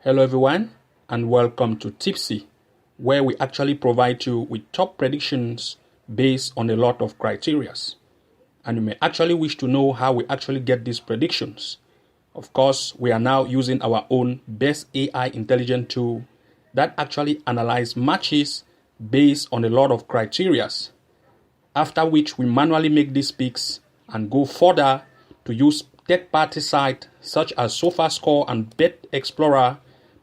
Hello everyone and welcome to Tipsy, where we actually provide you with top predictions based on a lot of criterias. And you may actually wish to know how we actually get these predictions. Of course, we are now using our own best AI intelligent tool that actually analyzes matches based on a lot of criterias. After which we manually make these picks and go further to use third-party sites such as SofaScore and Bet Explorer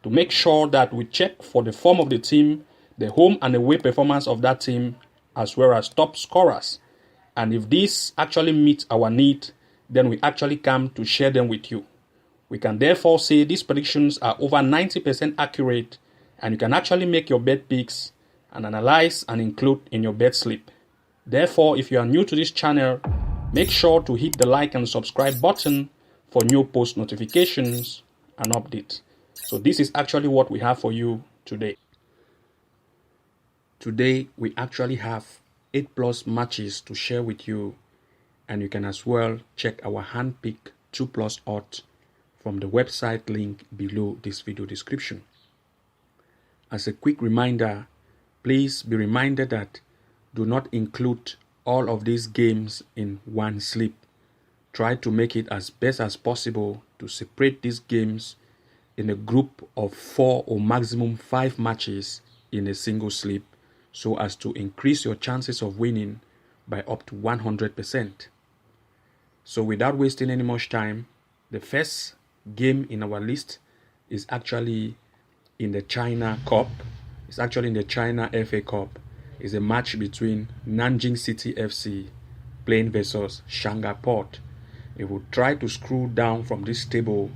to make sure that we check for the form of the team, the home and away performance of that team, as well as top scorers. And if this actually meets our need, then we actually come to share them with you. We can therefore say these predictions are over 90% accurate, and you can actually make your bet picks and analyze and include in your bet slip. Therefore, if you are new to this channel, make sure to hit the like and subscribe button for new post notifications and updates. So this is actually what we have for you today. Today, we actually have 8+ matches to share with you, and you can as well check our handpicked 2+ odds from the website link below this video description. As a quick reminder, please be reminded that do not include all of these games in one slip. Try to make it as best as possible to separate these games in a group of 4 or maximum 5 matches in a single slip so as to increase your chances of winning by up to 100%. So without wasting any much time, the first game in our list is actually in the China Cup. It's actually in the China FA Cup. It's a match between Nanjing City FC playing versus Shanghai Port. If we try to scroll down from this table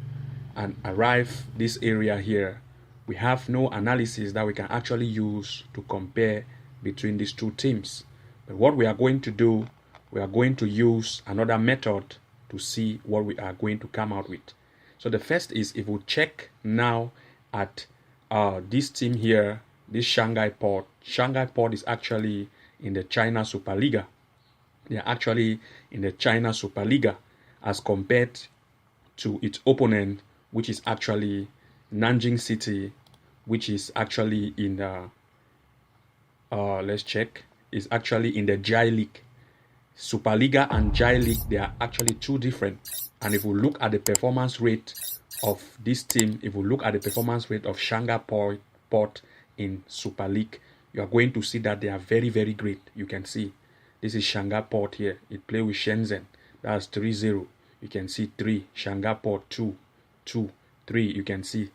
and arrive this area here, we have no analysis that we can actually use to compare between these two teams. But what we are going to do, we are going to use another method to see what we are going to come out with. So the first is if we check now at this team here, this Shanghai Port. Shanghai Port is actually in the China Superliga. They are actually in the China Superliga as compared to its opponent, which is actually Nanjing City, which is actually in the let's check, is actually in the Jai League. Superliga and Jai League, they are actually two different. And if we look at the performance rate of this team, if we look at the performance rate of Shanghai Port in Super League, you are going to see that they are very, very great. You can see this is Shanghai Port here. It plays with Shenzhen. That's 3-0. You can see 3. Shanghai Port 2, 2, 3. You can see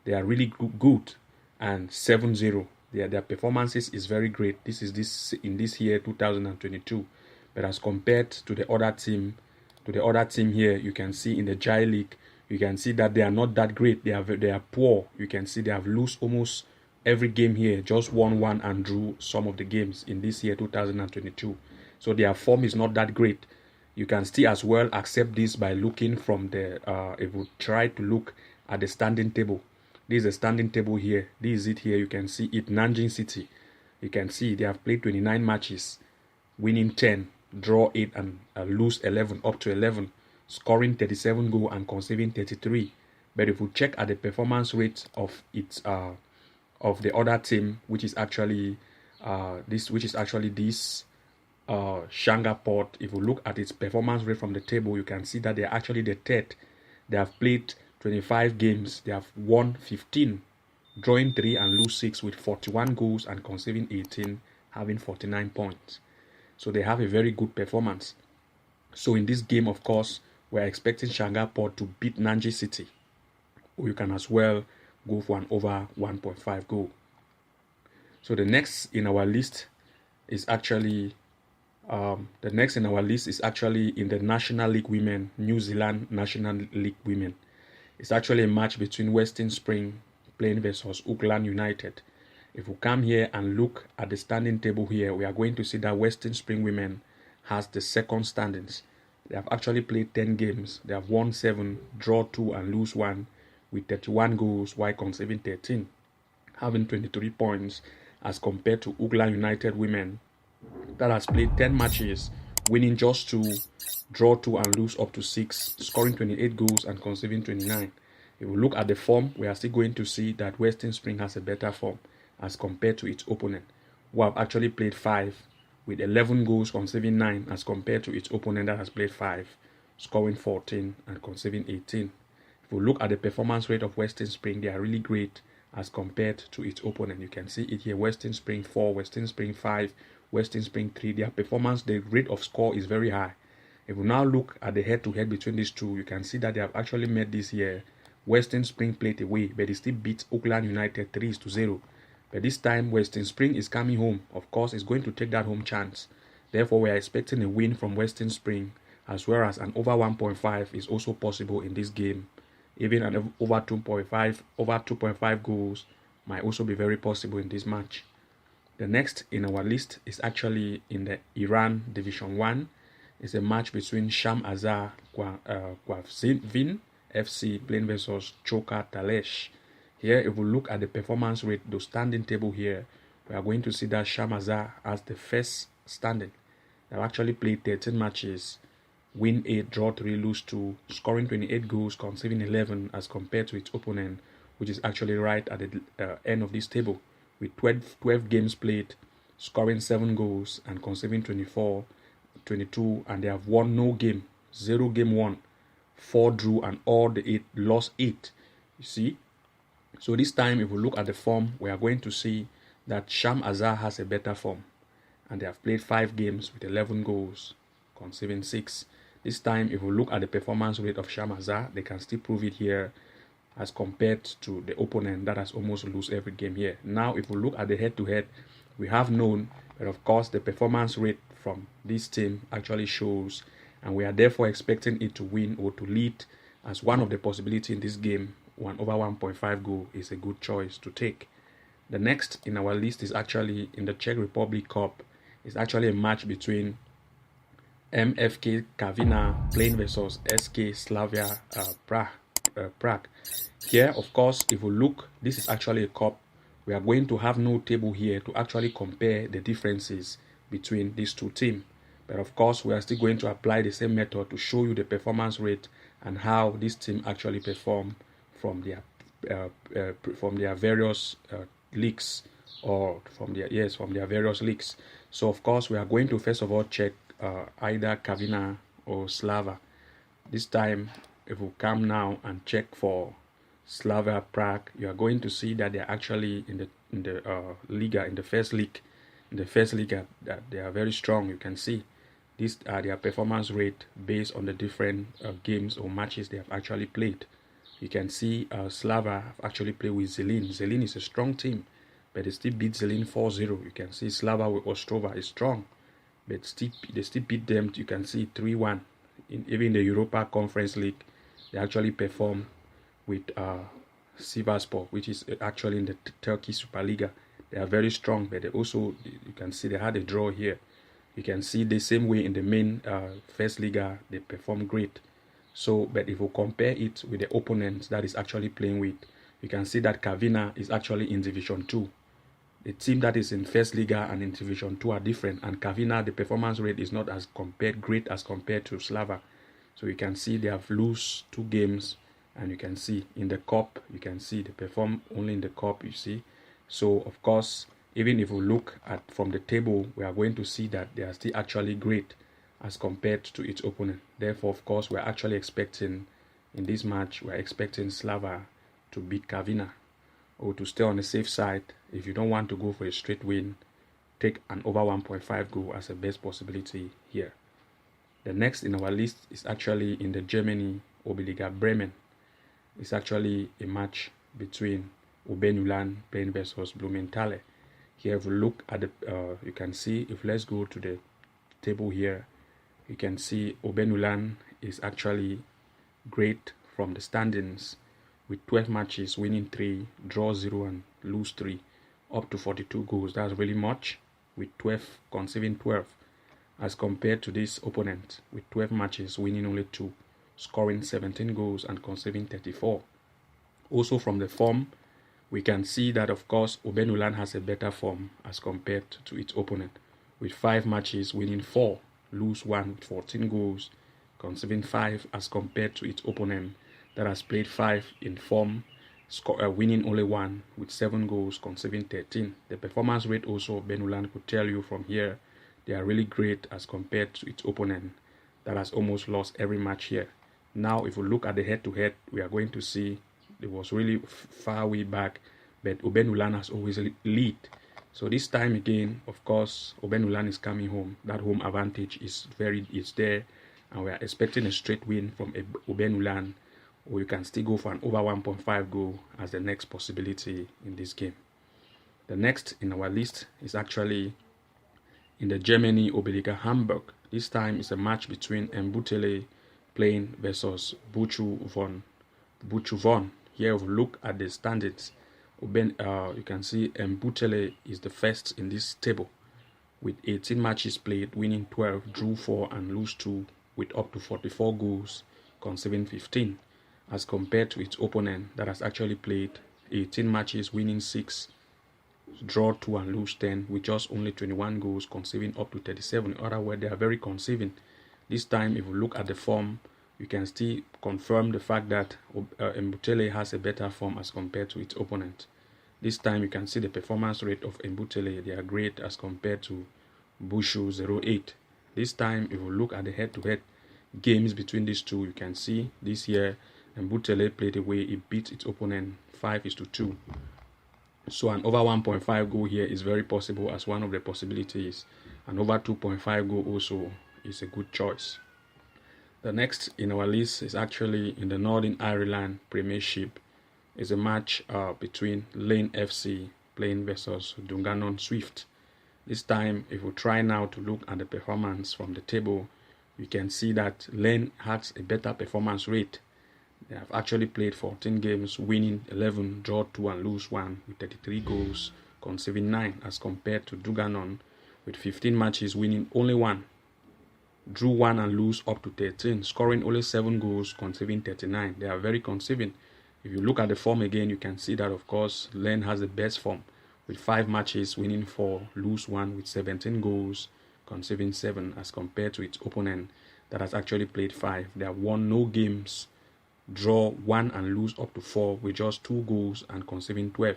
they are really good. And 7-0. Their performances is very great. This is in this year 2022. But as compared to the other team, here, you can see in the Jai League, you can see that they are not that great. They are poor. You can see they have lost almost every game here, just won one and drew some of the games in this year 2022. So their form is not that great. You can still as well accept this by looking from the if we try to look at the standing table. This is the standing table here. This is it here. You can see it, Nanjing City. You can see they have played 29 matches, winning 10, draw 8 and lose 11, up to 11, scoring 37 goals and conceding 33. But if we check at the performance rate of its of the other team, which is actually this Shanghai Port, if you look at its performance rate from the table, you can see that they are actually the third. They have played 25 games. They have won 15, drawing 3 and lose 6 with 41 goals and conceding 18, having 49 points. So they have a very good performance. So in this game, of course, we're expecting Shanghai Port to beat Nanjing City. Or you can as well go for an over 1.5 goal. So the next in our list is actually in the National League Women, New Zealand National League Women. It's actually a match between Western Spring playing versus Auckland United. If we come here and look at the standing table here, we are going to see that Western Spring Women has the second standings. They have actually played 10 games. They have won 7, draw 2 and lose 1 with 31 goals while conceding 13, having 23 points as compared to Auckland United Women that has played 10 matches, winning just 2, draw 2 and lose up to 6, scoring 28 goals and conceding 29. If we look at the form, we are still going to see that Western Spring has a better form as compared to its opponent, who have actually played 5 with 11 goals, conceding 9, as compared to its opponent that has played 5, scoring 14 and conceding 18. If we look at the performance rate of Western Spring, they are really great as compared to its opponent. You can see it here: Western Spring 4, Western Spring 5, Western Spring 3. Their performance, the rate of score is very high. If we now look at the head-to-head between these two, you can see that they have actually met this year. Western Spring played away, but they still beat Oakland United 3-0. But this time, Western Spring is coming home. Of course, it's going to take that home chance. Therefore, we are expecting a win from Western Spring, as well as an over 1.5 is also possible in this game. Even an over 2.5 goals might also be very possible in this match. The next in our list is actually in the Iran Division 1. It's a match between Sham Azar Quavzin FC playing versus Choka Talesh. Here, if we look at the performance rate, the standing table here, we are going to see that Sham Azar has the first standing. They've actually played 13 matches, win 8, draw 3, lose 2, scoring 28 goals, conceding 11 as compared to its opponent, which is actually right at the end of this table, with 12 games played, scoring 7 goals and conceding 22, and they have won no game, 0 game won, 4 drew, and all the 8 lost 8. You see? So this time, if we look at the form, we are going to see that Sham Azar has a better form, and they have played 5 games with 11 goals, conceding 6. This time, if we look at the performance rate of Sham Azar, they can still prove it here as compared to the opponent that has almost lost every game here. Now, if we look at the head-to-head, we have known, but of course, the performance rate from this team actually shows, and we are therefore expecting it to win or to lead as one of the possibilities in this game. Over 1.5 goal is a good choice to take. The next in our list is actually in the Czech Republic Cup. It's actually a match between MFK Kavina playing versus SK Slavia Prague. Here, of course, if we look, this is actually a cup. We are going to have no table here to actually compare the differences between these two teams. But of course, we are still going to apply the same method to show you the performance rate and how this team actually perform from their various leagues, or from their various leagues. So of course, we are going to first of all check either Kavina or Slava. This time, if we come now and check for Slavia Prague, you are going to see that they are actually in the Liga, in the first league. In the first league, that they are very strong. You can see these are their performance rate based on the different games or matches they have actually played. You can see Slava have actually played with Zelin. Zelin is a strong team, but they still beat Zelin 4-0. You can see Slava with Ostrova is strong, but they still beat them. You can see 3-1. Even in the Europa Conference League, they actually perform with Sivasspor, which is actually in the Turkey Superliga. They are very strong, but they also, you can see they had a draw here. You can see the same way in the main First Liga, they perform great. So, but if we compare it with the opponents that is actually playing with, you can see that Kavina is actually in Division 2. The team that is in First Liga and in Division 2 are different, and Kavina, the performance rate is not as great as compared to Slava. So you can see they have lost 2 games, and you can see in the cup, you can see they perform only in the cup, you see. So of course, even if we look at from the table, we are going to see that they are still actually great as compared to its opponent. Therefore, of course, we're actually expecting, in this match, we're expecting Slava to beat Kavina, or to stay on the safe side. If you don't want to go for a straight win, take an over 1.5 goal as a best possibility here. The next in our list is actually in the Germany Oberliga Bremen. It's actually a match between Ulan playing versus Blumenthal. Here, if we look at the, you can see, if let's go to the table here, you can see Ulan is actually great from the standings with 12 matches, winning 3, draw 0, and lose 3, up to 42 goals. That's really much, with 12, conceding 12, as compared to this opponent with 12 matches, winning only 2, scoring 17 goals and conceding 34. Also from the form, we can see that, of course, Ulan has a better form as compared to its opponent, with 5 matches, winning 4, lose 1, with 14 goals, conceding 5, as compared to its opponent that has played 5 in form, winning only 1 with 7 goals, conceding 13. The performance rate also of Benuilan could tell you from here they are really great as compared to its opponent that has almost lost every match here. Now, if we look at the head-to-head, we are going to see it was really far way back, but Benuilan has always lead. So this time again, of course, Benuilan is coming home. That home advantage is there, and we are expecting a straight win from Benuilan, or you can still go for an over 1.5 goal as the next possibility in this game. The next in our list is actually in the Germany Oberliga Hamburg. This time is a match between Mbutele playing versus Buchu Von. Here we look at the standings. You can see Mbutele is the first in this table with 18 matches played, winning 12, drew 4 and lose 2 with up to 44 goals, conceding 15, as compared to its opponent that has actually played 18 matches, winning 6, draw 2 and lose 10 with just only 21 goals, conceding up to 37. In other words, they are very conceding. This time, if you look at the form, you can still confirm the fact that Mbutele has a better form as compared to its opponent. This time, you can see the performance rate of Mbutele. They are great as compared to Bushu 08. This time, if you look at the head-to-head games between these two, you can see this year Mbutele played away. It beat its opponent 5-2. So an over 1.5 goal here is very possible as one of the possibilities. An over 2.5 goal also is a good choice. The next in our list is actually in the Northern Ireland Premiership. It's a match between Lane FC playing versus Dungannon Swift. This time, if we try now to look at the performance from the table, you can see that Lane has a better performance rate. They have actually played 14 games, winning 11, draw 2 and lose 1 with 33 goals, conceding 9, as compared to Dungannon with 15 matches, winning only 1, drew 1 and lose up to 13, scoring only 7 goals, conceding 39. They are very conceding. If you look at the form again, you can see that, of course, Lane has the best form with 5 matches, winning 4, lose 1 with 17 goals, conceding 7, as compared to its opponent that has actually played 5. They have won no games, draw 1 and lose up to 4 with just 2 goals and conceding 12.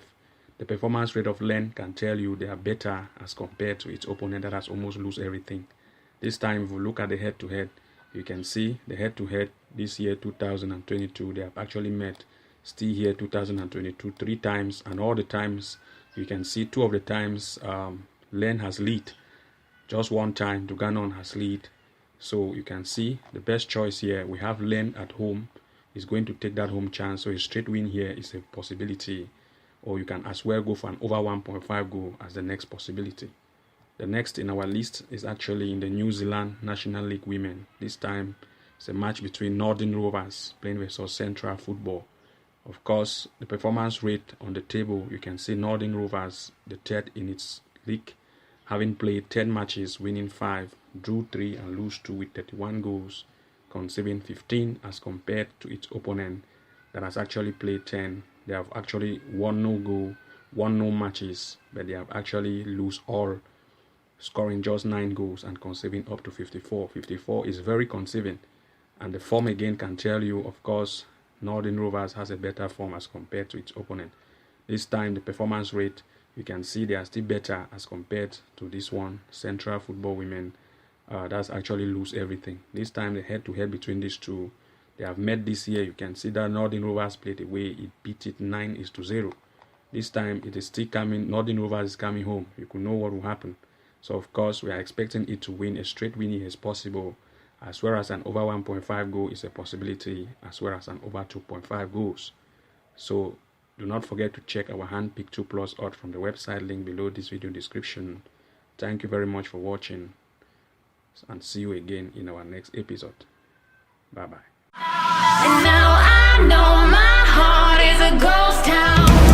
The performance rate of Lane can tell you they are better as compared to its opponent that has almost lost everything. This time, if we look at the head-to-head, you can see the head-to-head this year, 2022, they have actually met. Still here, 2022, 3 times, and all the times, you can see 2 of the times Lane has lead. Just 1 time, Dungannon has lead. So you can see the best choice here. We have Lane at home. Is going to take that home chance, so a straight win here is a possibility, or you can as well go for an over 1.5 goal as the next possibility. The next in our list is actually in the New Zealand National League Women. This time it's a match between Northern Rovers playing versus Central Football. Of course, the performance rate on the table, you can see Northern Rovers the third in its league, having played 10 matches, winning 5, drew 3 and lose 2 with 31 goals, conceding 15, as compared to its opponent that has actually played 10. They have actually won no goal, won no matches, but they have actually lose all, scoring just 9 goals and conceding up to 54. 54 is very conceding, and the form again can tell you, of course, Northern Rovers has a better form as compared to its opponent. This time, the performance rate, you can see they are still better as compared to this one, Central Football Women. That's actually lose everything. This time, the head-to-head between these two, they have met this year. You can see that Northern Rovers played away. It beat it 9-0. This time, it is still coming. Northern Rovers is coming home. You could know what will happen. So, of course, we are expecting it to win. A straight win is possible, as well as an over 1.5 goal is a possibility, as well as an over 2.5 goals. So, do not forget to check our handpicked 2+ odds from the website link below this video description. Thank you very much for watching, and see you again in our next episode. Bye bye. And now I know my heart is a ghost town.